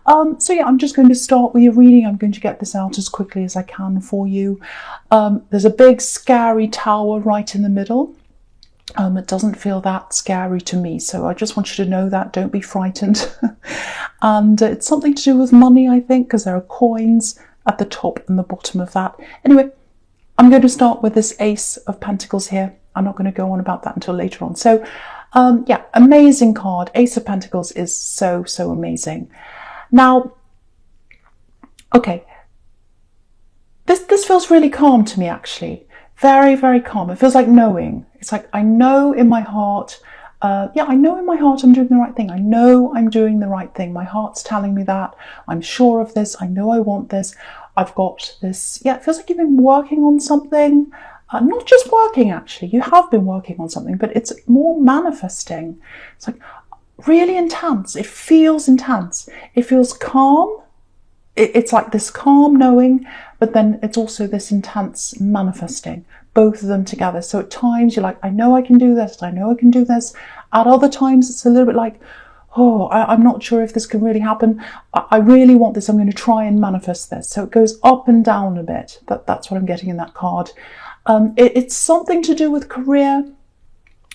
So yeah, I'm just going to start with your reading. I'm going to get this out as quickly as I can for you. There's a big scary tower right in the middle. It doesn't feel that scary to me, so I just want you to know that. Don't be frightened. And it's something to do with money, I think, because there are coins at the top and the bottom of that. Anyway, I'm going to start with this Ace of Pentacles here. I'm not going to go on about that until later on. So yeah, amazing card. Ace of Pentacles is so amazing. Now, okay, this feels really calm to me, actually. Very calm. It feels like knowing. It's like, I know in my heart, yeah, I know in my heart I'm doing the right thing. I know I'm doing the right thing. My heart's telling me that. I'm sure of this. I know I want this. I've got this. Yeah, it feels like you've been working on something. Not just working, actually. You have been working on something, but it's more manifesting. It's like really intense. It feels intense. It feels calm. It's like this calm knowing, but then it's also this intense manifesting, both of them together. So at times you're like, I know I can do this. I know I can do this. At other times it's a little bit like, oh, I'm not sure if this can really happen. I really want this. I'm going to try and manifest this. So it goes up and down a bit. That's what I'm getting in that card. It's something to do with career.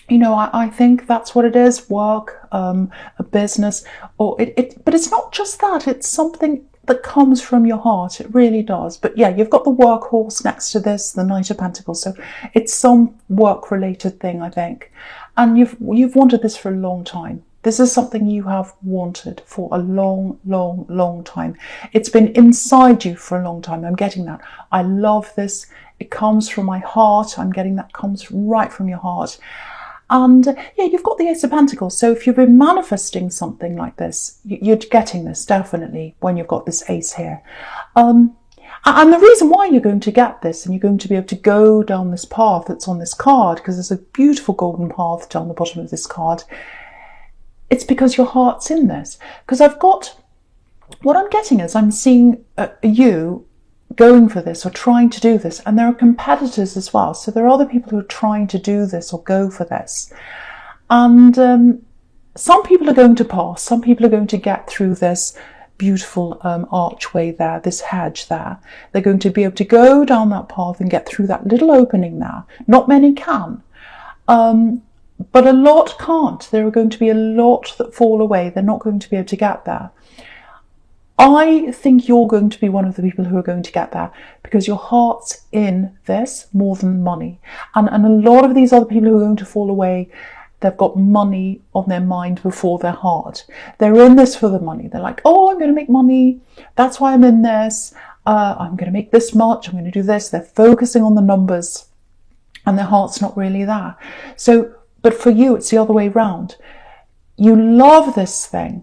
You know, I think that's what it is. Work, a business, or but it's not just that. It's something that comes from your heart. It really does. But yeah, you've got the workhorse next to this, the Knight of Pentacles. So it's some work related thing, I think. And you've wanted this for a long time. This is something you have wanted for a long time. It's been inside you for a long time. I'm getting that. I love this. It comes from my heart. I'm getting that comes right from your heart. And yeah, you've got the Ace of Pentacles. So if you've been manifesting something like this, you're getting this definitely when you've got this ace here. And the reason why you're going to get this and you're going to be able to go down this path that's on this card, because there's a beautiful golden path down the bottom of this card, it's because your heart's in this. Because what I'm getting is I'm seeing you going for this or trying to do this, and there are competitors as well. So there are other people who are trying to do this or go for this, and some people are going to pass. Some people are going to get through this beautiful archway there, this hedge there. They're going to be able to go down that path and get through that little opening there. Not many can, but a lot can't. There are going to be a lot that fall away. They're not going to be able to get there. I think you're going to be one of the people who are going to get there because your heart's in this more than money. And a lot of these other people who are going to fall away, they've got money on their mind before their heart. They're in this for the money. They're like, oh, I'm going to make money. That's why I'm in this. I'm going to make this much. I'm going to do this. They're focusing on the numbers and their heart's not really there. So, but for you, it's the other way around. You love this thing.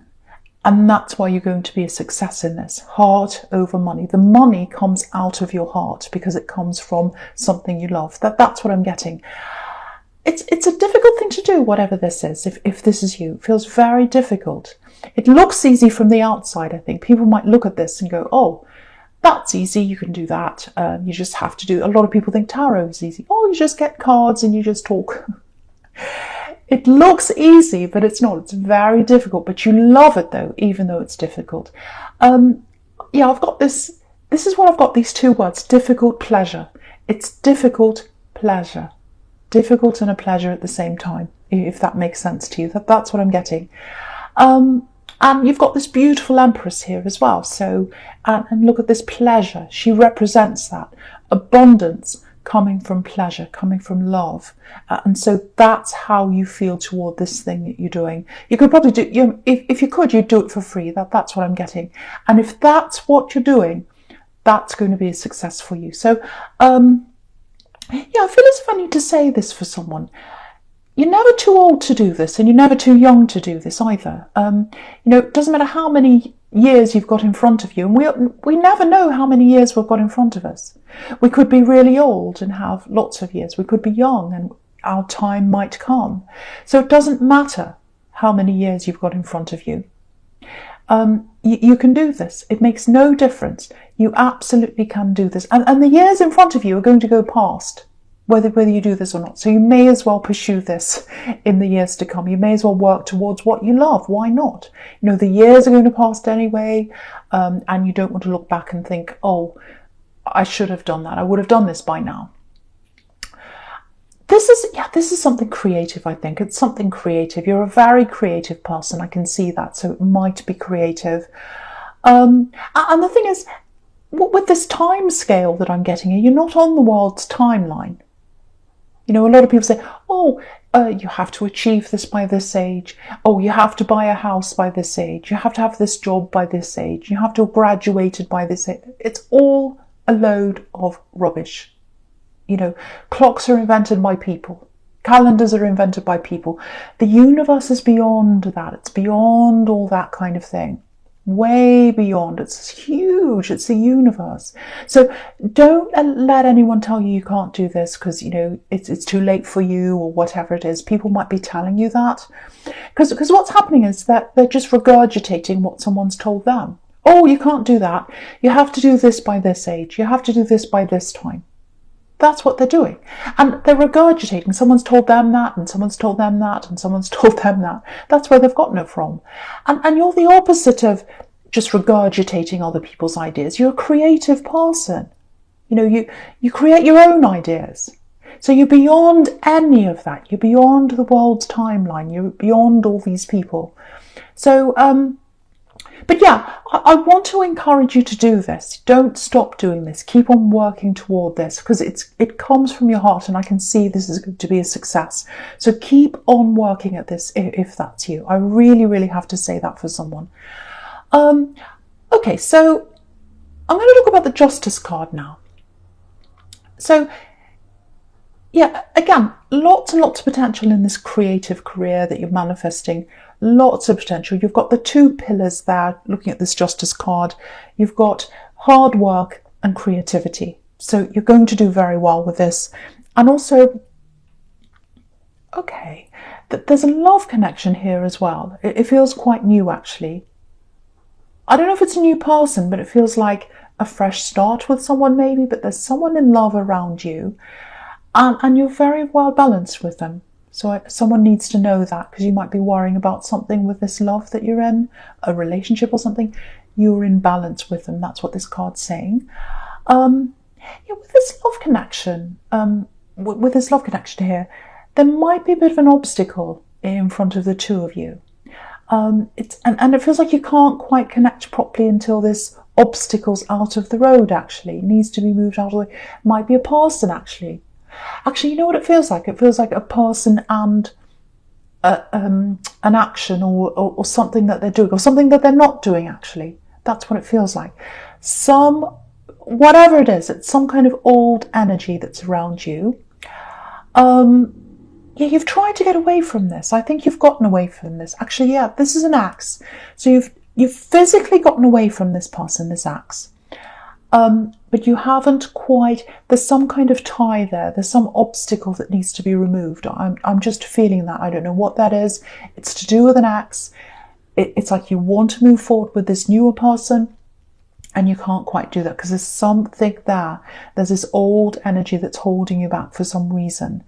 And that's why you're going to be a success in this. Heart over money. The money comes out of your heart because it comes from something you love. That's what I'm getting. It's a difficult thing to do, whatever this is, if this is you. It feels very difficult. It looks easy from the outside, I think. People might look at this and go, oh, that's easy, you can do that. You just have to do. A lot of people think tarot is easy. Oh, you just get cards and you just talk. It looks easy, but it's not. It's very difficult, but you love it though, even though it's difficult. Yeah, I've got this. This is what I've got, these two words, difficult, pleasure. It's difficult, pleasure. Difficult and a pleasure at the same time, if that makes sense to you. That's what I'm getting. And you've got this beautiful Empress here as well. So, and look at this pleasure. She represents that. Abundance, coming from pleasure, coming from love. And so that's how you feel toward this thing that you're doing. You could probably do, if you could, you'd do it for free. That's what I'm getting. And if that's what you're doing, that's going to be a success for you. So, yeah, I feel as if I need to say this for someone. You're never too old to do this, and you're never too young to do this either. You know, it doesn't matter how many years you've got in front of you, and we never know how many years we've got in front of us. We could be really old and have lots of years. We could be young and our time might come. So it doesn't matter how many years you've got in front of you. You can do this. It makes no difference. You absolutely can do this. And the years in front of you are going to go past. whether you do this or not. So you may as well pursue this in the years to come. You may as well work towards what you love. Why not? You know, the years are going to pass anyway, and you don't want to look back and think, oh, I should have done that. I would have done this by now. This is something creative, I think. It's something creative. You're a very creative person. I can see that. So it might be creative. And the thing is, with this time scale that I'm getting here, you're not on the world's timeline. You know, a lot of people say, oh, you have to achieve this by this age. Oh, you have to buy a house by this age. You have to have this job by this age. You have to have graduated by this age. It's all a load of rubbish. You know, clocks are invented by people. Calendars are invented by people. The universe is beyond that. It's beyond all that kind of thing. Way beyond. It's huge. It's the universe. So don't let anyone tell you you can't do this because, you know, it's too late for you or whatever it is. People might be telling you that. Because what's happening is that they're just regurgitating what someone's told them. Oh, you can't do that. You have to do this by this age. You have to do this by this time. That's what they're doing. And they're regurgitating. Someone's told them that, and someone's told them that, and someone's told them that. That's where they've gotten it from. And you're the opposite of just regurgitating other people's ideas. You're a creative person. You know, you create your own ideas. So you're beyond any of that. You're beyond the world's timeline. You're beyond all these people. So, but yeah, I want to encourage you to do this. Don't stop doing this. Keep on working toward this because it comes from your heart and I can see this is going to be a success. So keep on working at this if that's you. I really, really have to say that for someone. Okay, so I'm going to talk about the Justice card now. So yeah, again, lots and lots of potential in this creative career that you're manifesting. Lots of potential. You've got the two pillars there, looking at this Justice card. You've got hard work and creativity. So you're going to do very well with this. And also, okay, there's a love connection here as well. It feels quite new, actually. I don't know if it's a new person, but it feels like a fresh start with someone maybe, but there's someone in love around you. And you're very well balanced with them. So someone needs to know that because you might be worrying about something with this love that you're in, a relationship or something. You're in balance with them. That's what this card's saying. With this love connection, here, there might be a bit of an obstacle in front of the two of you. And it feels like you can't quite connect properly until this obstacle's out of the road, actually. It needs to be moved out of the way. Might be a person, actually. Actually, you know what it feels like? It feels like a person and an action or something that they're doing or something that they're not doing, actually. That's what it feels like. Whatever it is, it's some kind of old energy that's around you. You've tried to get away from this. I think you've gotten away from this. Actually, yeah, this is an axe. So you've physically gotten away from this person, this axe. But you haven't quite, there's some kind of tie there. There's some obstacle that needs to be removed. I'm just feeling that. I don't know what that is. It's to do with an axe. It's like you want to move forward with this newer person and you can't quite do that because there's something there. There's this old energy that's holding you back for some reason.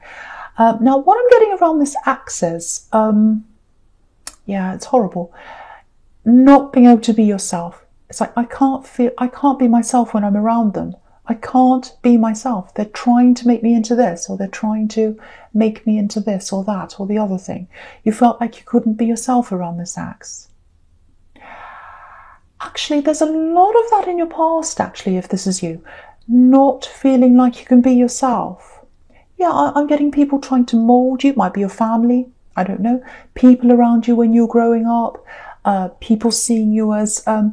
Now, what I'm getting around this axe is, it's horrible. Not being able to be yourself. It's like, I can't be myself when I'm around them. I can't be myself. They're trying to make me into this, or they're trying to make me into this or that or the other thing. You felt like you couldn't be yourself around this axe. Actually, there's a lot of that in your past, actually, if this is you. Not feeling like you can be yourself. Yeah, I'm getting people trying to mould you. It might be your family. I don't know. People around you when you're growing up. People seeing you as, a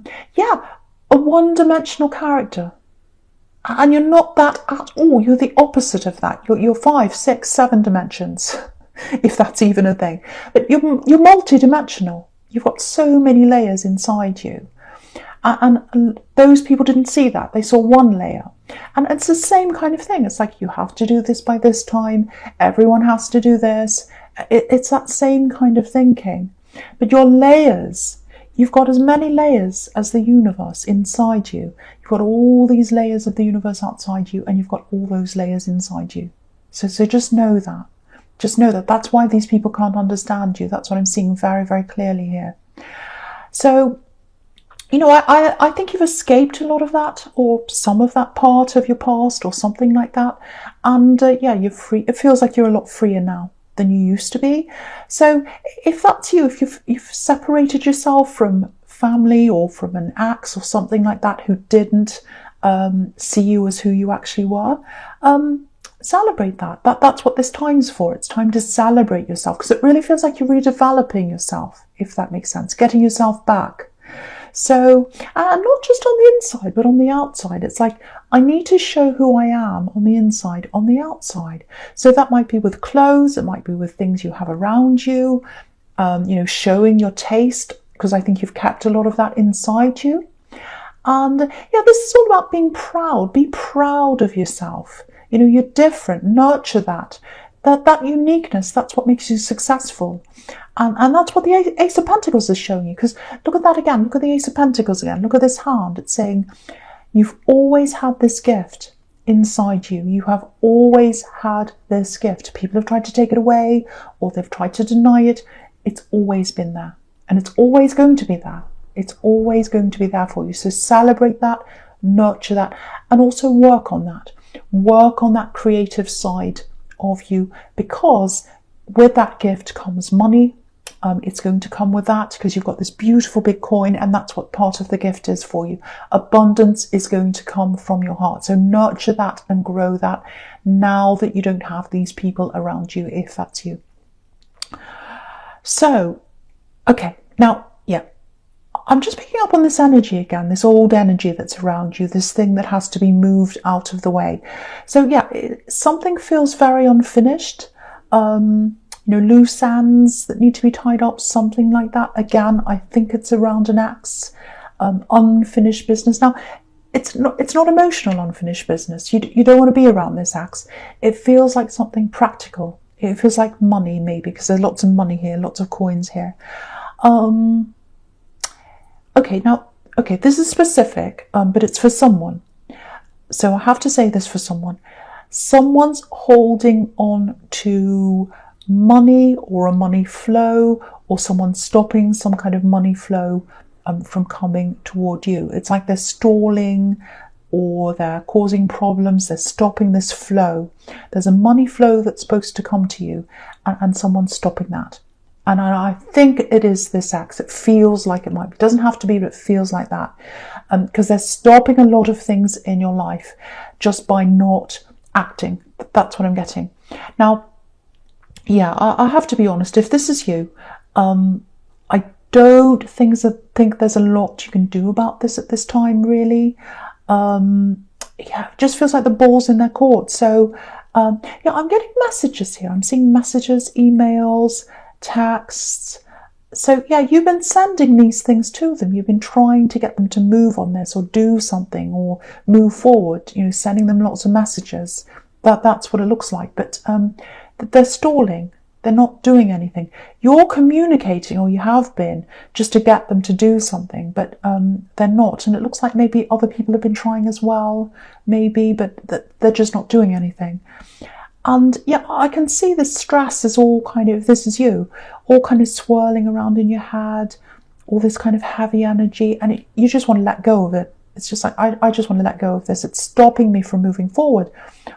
one-dimensional character. And you're not that at all. You're the opposite of that. You're 5, 6, 7 dimensions, if that's even a thing. But you're multi-dimensional. You've got so many layers inside you. And those people didn't see that. They saw one layer. And it's the same kind of thing. It's like, you have to do this by this time. Everyone has to do this. It's that same kind of thinking. But your layers, you've got as many layers as the universe inside you. You've got all these layers of the universe outside you, and you've got all those layers inside you. So just know that. Just know that that's why these people can't understand you. That's what I'm seeing very, very clearly here. So, you know, I think you've escaped a lot of that, or some of that part of your past, or something like that. And yeah, you're free. It feels like you're a lot freer now than you used to be. So if that's you, if you've separated yourself from family or from an ex or something like that who didn't see you as who you actually were, celebrate that. That's what this time's for. It's time to celebrate yourself, because it really feels like you're redeveloping yourself, if that makes sense, getting yourself back. So, and not just on the inside, but on the outside. It's like, I need to show who I am on the inside, on the outside. So that might be with clothes, it might be with things you have around you, you know, showing your taste, because I think you've kept a lot of that inside you. And yeah, this is all about being proud. Be proud of yourself. You know, you're different. Nurture that uniqueness. That's what makes you successful. And that's what the Ace of Pentacles is showing you. Because look at that again. Look at the Ace of Pentacles again. Look at this hand. It's saying you've always had this gift inside you. You have always had this gift. People have tried to take it away, or they've tried to deny it. It's always been there. And it's always going to be there. It's always going to be there for you. So celebrate that, nurture that, and also work on that. Work on that creative side of you, because with that gift comes money. It's going to come with that, because you've got this beautiful big coin, and that's what part of the gift is for you. Abundance is going to come from your heart. So nurture that and grow that now that you don't have these people around you, if that's you. So, okay, now, yeah, I'm just picking up on this energy again, this old energy that's around you, this thing that has to be moved out of the way. So yeah, something feels very unfinished. You know, loose ends that need to be tied up, something like that. Again, I think it's around an ex, unfinished business. Now, it's not emotional unfinished business. You don't want to be around this ex. It feels like something practical. It feels like money, maybe, because there's lots of money here, lots of coins here. Okay, now, okay, this is specific, but it's for someone. So I have to say this for someone. Someone's holding on to money or a money flow, or someone's stopping some kind of money flow from coming toward you. It's like they're stalling, or they're causing problems. They're stopping this flow. There's a money flow that's supposed to come to you, and someone's stopping that. And I think it is this ex. It feels like it might be. It doesn't have to be, but it feels like that. Because they're stopping a lot of things in your life just by not acting. That's what I'm getting. Now, yeah, I have to be honest. If this is you, I don't think there's a lot you can do about this at this time, really. Yeah, it just feels like the ball's in their court. So, yeah, I'm getting messages here. I'm seeing messages, emails, texts. So yeah, you've been sending these things to them. You've been trying to get them to move on this, or do something, or move forward, you know, sending them lots of messages. That's what it looks like. But they're stalling. They're not doing anything. You're communicating, or you have been, just to get them to do something, but they're not. And it looks like maybe other people have been trying as well, maybe, but they're just not doing anything. And yeah, I can see the stress is all kind of, this is you, all kind of swirling around in your head, all this kind of heavy energy, and you just want to let go of it. It's just like, I just want to let go of this. It's stopping me from moving forward.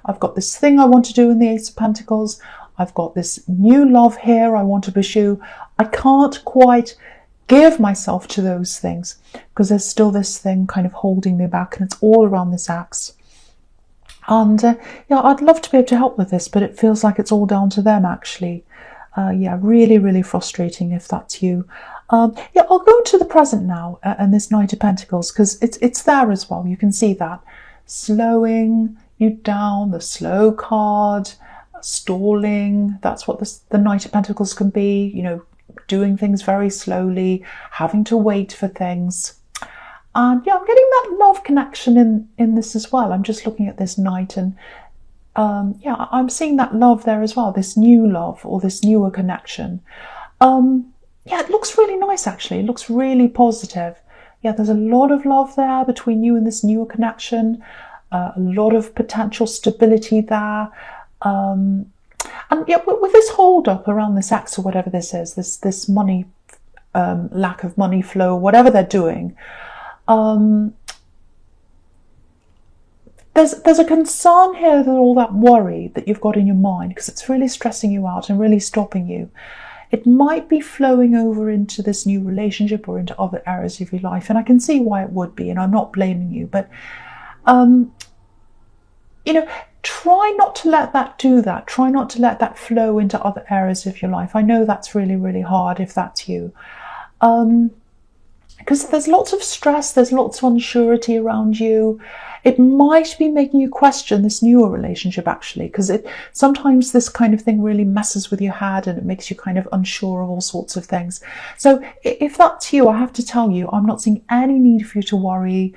I've got this thing I want to do in the Ace of Pentacles. I've got this new love here I want to pursue. I can't quite give myself to those things, because there's still this thing kind of holding me back, and it's all around this axe. And yeah, I'd love to be able to help with this, but it feels like it's all down to them, actually. Yeah, really, really frustrating if that's you. Yeah, I'll go to the present now, and this Knight of Pentacles, because it's there as well. You can see that. Slowing you down, the slow card, stalling. That's what the Knight of Pentacles can be, you know, doing things very slowly, having to wait for things. And yeah, I'm getting that love connection in this as well. I'm just looking at this Knight, and yeah, I'm seeing that love there as well, this new love, or this newer connection. Yeah, it looks really nice, actually. It looks really positive. Yeah, there's a lot of love there between you and this newer connection, a lot of potential stability there. And yeah, with this hold up around this X or whatever this is, this money, lack of money flow, whatever they're doing, there's a concern here that all that worry that you've got in your mind, because it's really stressing you out and really stopping you, it might be flowing over into this new relationship or into other areas of your life. And I can see why it would be, and I'm not blaming you, but you know, try not to let that do that. Try not to let that flow into other areas of your life. I know that's really, really hard if that's you. Because there's lots of stress, there's lots of unsurety around you. It might be making you question this newer relationship, actually, because sometimes this kind of thing really messes with your head and it makes you kind of unsure of all sorts of things. So if that's you, I have to tell you, I'm not seeing any need for you to worry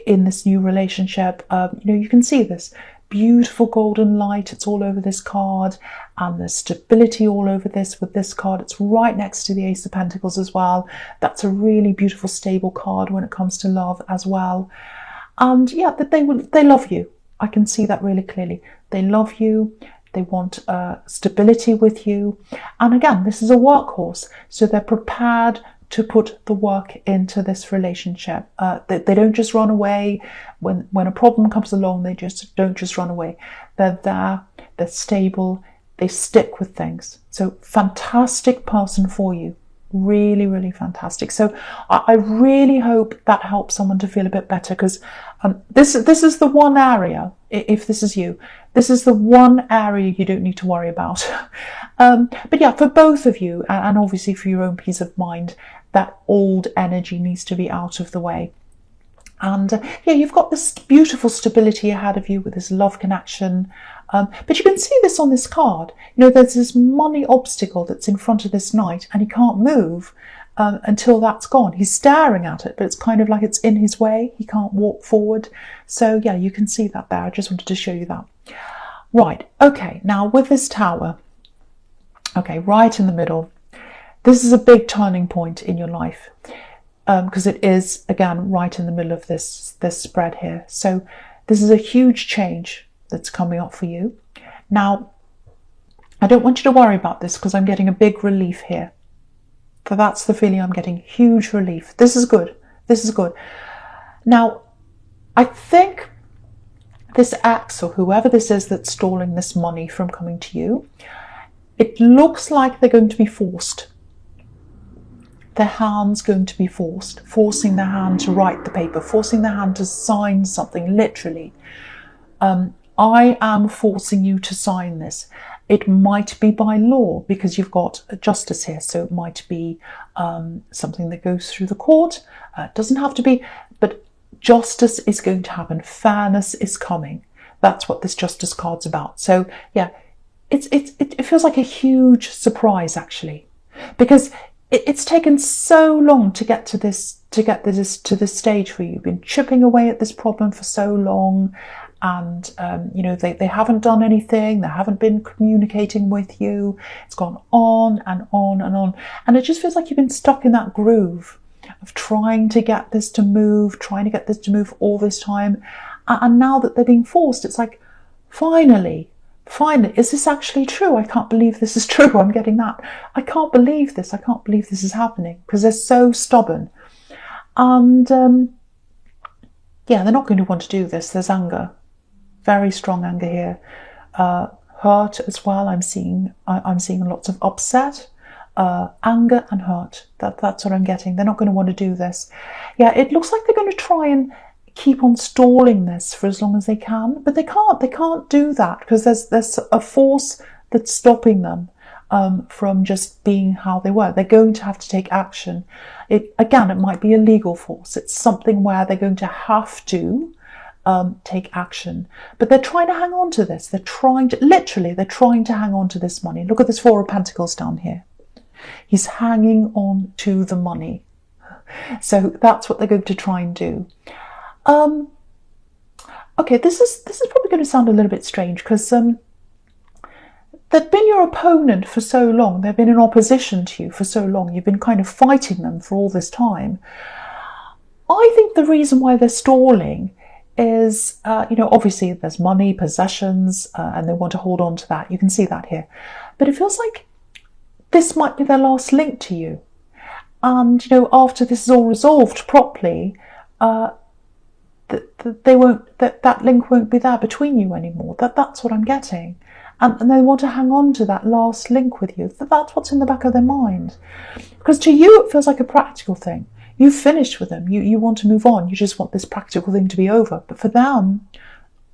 in this new relationship. You know, you can see this beautiful golden light. It's all over this card, and there's stability all over this with this card. It's right next to the Ace of Pentacles as well. That's a really beautiful, stable card when it comes to love as well. And yeah, that they love you. I can see that really clearly. They love you. They want stability with you. And again, this is a workhorse, so they're prepared to put the work into this relationship. They don't just run away when a problem comes along. They just don't just run away. They're there. They're stable. They stick with things. So fantastic person for you. Really, really fantastic. So I really hope that helps someone to feel a bit better, because this is the one area, if this is you, this is the one area you don't need to worry about. But yeah, for both of you, and obviously for your own peace of mind, that old energy needs to be out of the way. And yeah, you've got this beautiful stability ahead of you with this love connection. But you can see this on this card. You know, there's this money obstacle that's in front of this knight, and he can't move until that's gone. He's staring at it, but it's kind of like it's in his way. He can't walk forward. So yeah, you can see that there. I just wanted to show you that. Right, okay, now with this tower, okay, right in the middle, this is a big turning point in your life, because it is, again, right in the middle of this spread here. So this is a huge change that's coming up for you. Now, I don't want you to worry about this, because I'm getting a big relief here. So that's the feeling I'm getting, huge relief. This is good. This is good. Now, I think this X, or whoever this is that's stalling this money from coming to you, it looks like they're going to be forced. Their hand's going to be forced, forcing their hand to write the paper, forcing their hand to sign something, literally. I am forcing you to sign this. It might be by law, because you've got a justice here, so it might be something that goes through the court. It doesn't have to be, but justice is going to happen. Fairness is coming. That's what this justice card's about. So yeah, it feels like a huge surprise, actually, because it's taken so long to get to this stage for you. You've been chipping away at this problem for so long, and you know, they haven't done anything. They haven't been communicating with you. It's gone on and on and on, and it just feels like you've been stuck in that groove of trying to get this to move, all this time, and now that they're being forced, it's like, finally, is this actually true? I can't believe this is true. I'm getting that. I can't believe this. I can't believe this is happening, because they're so stubborn. And yeah, they're not going to want to do this. There's anger, very strong anger here. Hurt as well. I'm seeing lots of upset, anger and hurt. That's what I'm getting. They're not going to want to do this. Yeah, it looks like they're going to try and keep on stalling this for as long as they can, but they can't do that, because there's a force that's stopping them from just being how they were. They're going to have to take action. It might be a legal force. It's something where they're going to have to take action, but they're trying to hang on to this. They're trying to hang on to this money. Look at this Four of Pentacles down here. He's hanging on to the money. So that's what they're going to try and do. Okay, this is probably going to sound a little bit strange, because they've been your opponent for so long. They've been in opposition to you for so long. You've been kind of fighting them for all this time. I think the reason why they're stalling is, obviously there's money, possessions, and they want to hold on to that. You can see that here. But it feels like this might be their last link to you. And, after this is all resolved properly, that link won't be there between you anymore. That's what I'm getting. And they want to hang on to that last link with you. That's what's in the back of their mind. Because to you, it feels like a practical thing. You've finished with them. You want to move on. You just want this practical thing to be over. But for them,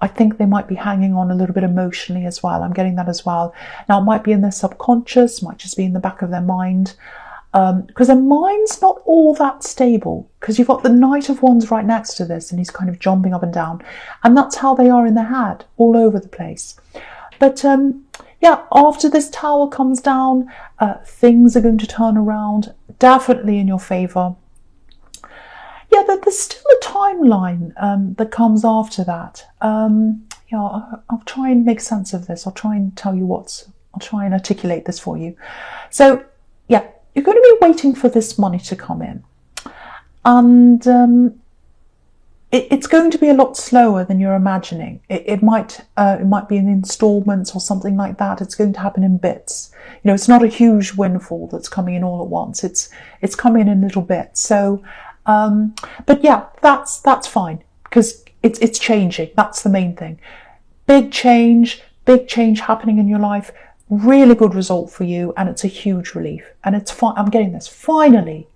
I think they might be hanging on a little bit emotionally as well. I'm getting that as well. Now, it might be in their subconscious, might just be in the back of their mind. Because their mind's not all that stable. Because you've got the Knight of Wands right next to this, and he's kind of jumping up and down. And that's how they are in their head, all over the place. But after this Tower comes down, things are going to turn around, definitely in your favour. Yeah, there's still a timeline that comes after that. I'll try and make sense of this. I'll try and I'll try and articulate this for you. So, yeah, you're going to be waiting for this money to come in. And it's going to be a lot slower than you're imagining. It might be in installments or something like that. It's going to happen in bits. It's not a huge windfall that's coming in all at once. It's coming in little bits. So, but yeah, that's fine, because it's changing. That's the main thing. Big change happening in your life. Really good result for you, and it's a huge relief. And it's fine. I'm getting this. Finally,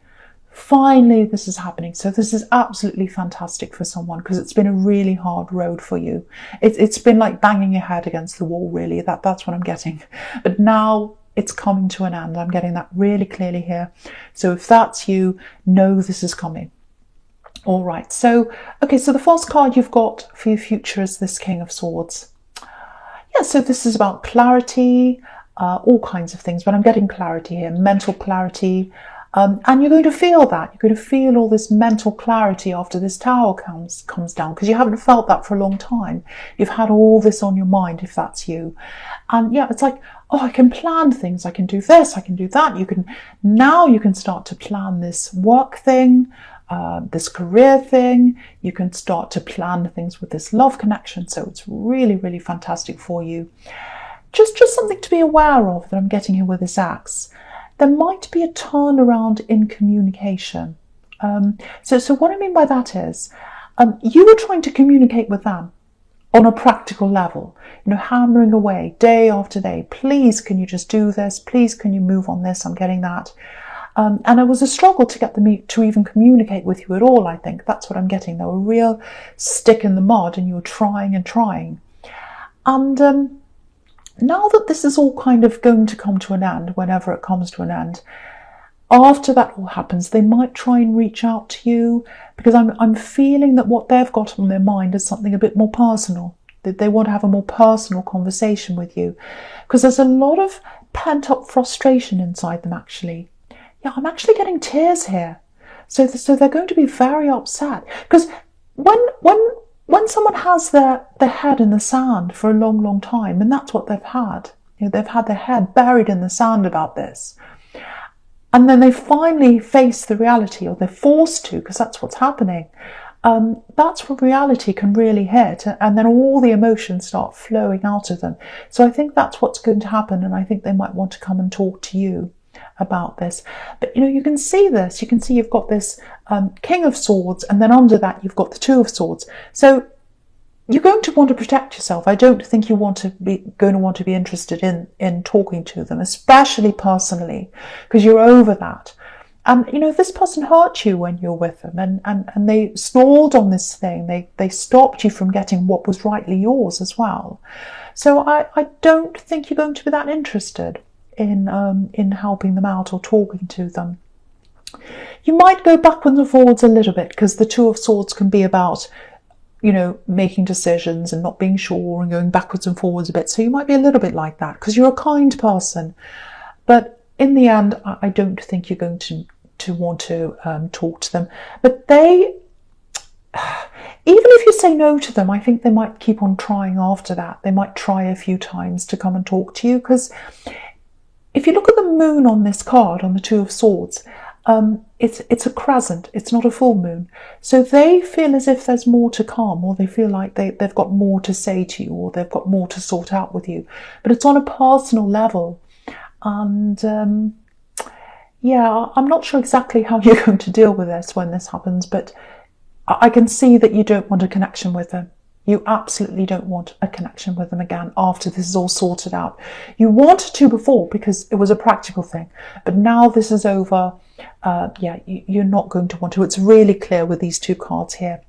this is happening. So this is absolutely fantastic for someone, because it's been a really hard road for you. It's been like banging your head against the wall, really. That's what I'm getting. But now it's coming to an end. I'm getting that really clearly here. So if that's you, know this is coming. All right. So, okay. So the first card you've got for your future is this King of Swords. Yeah, so this is about clarity, all kinds of things, but I'm getting clarity here, mental clarity. And you're going to feel that. You're going to feel all this mental clarity after this Tower comes down, because you haven't felt that for a long time. You've had all this on your mind, if that's you. And yeah, it's like, oh, I can plan things. I can do this. I can do that. Now you can start to plan this work thing, this career thing. You can start to plan things with this love connection. So it's really, really fantastic for you. Just something to be aware of that I'm getting here with this axe. There might be a turnaround in communication. So what I mean by that is, you were trying to communicate with them on a practical level, hammering away day after day. Please, can you just do this? Please, can you move on this? I'm getting that. And it was a struggle to get them to even communicate with you at all, I think. That's what I'm getting. They were a real stick in the mud, and you were trying and trying. And now that this is all kind of going to come to an end, whenever it comes to an end, after that all happens, they might try and reach out to you, because I'm feeling that what they've got on their mind is something a bit more personal. That they want to have a more personal conversation with you, because there's a lot of pent-up frustration inside them, actually. Yeah, I'm actually getting tears here. So they're going to be very upset, because when someone has their head in the sand for a long, long time, and that's what they've had, they've had their head buried in the sand about this, and then they finally face the reality, or they're forced to, because that's what's happening. That's where reality can really hit, and then all the emotions start flowing out of them. So I think that's what's going to happen, and I think they might want to come and talk to you about this. But you can see this. You can see you've got this King of Swords, and then under that you've got the Two of Swords. So you're going to want to protect yourself. I don't think you're going to want to be interested in talking to them, especially personally, because you're over that. And if this person hurt you when you're with them, and they stalled on this thing, they stopped you from getting what was rightly yours as well. So I don't think you're going to be that interested in helping them out or talking to them. You might go backwards and forwards a little bit, because the Two of Swords can be about, making decisions and not being sure and going backwards and forwards a bit. So you might be a little bit like that, because you're a kind person. But in the end, I don't think you're going to want to talk to them. But even if you say no to them, I think they might keep on trying after that. They might try a few times to come and talk to you, because if you look at the moon on this card, on the Two of Swords, it's a crescent, it's not a full moon. So they feel as if there's more to come, or they feel like they've got more to say to you, or they've got more to sort out with you. But it's on a personal level. And yeah, I'm not sure exactly how you're going to deal with this when this happens, but I can see that you don't want a connection with them. You absolutely don't want a connection with them again after this is all sorted out. You wanted to before because it was a practical thing, but now this is over, yeah, you're not going to want to. It's really clear with these two cards here.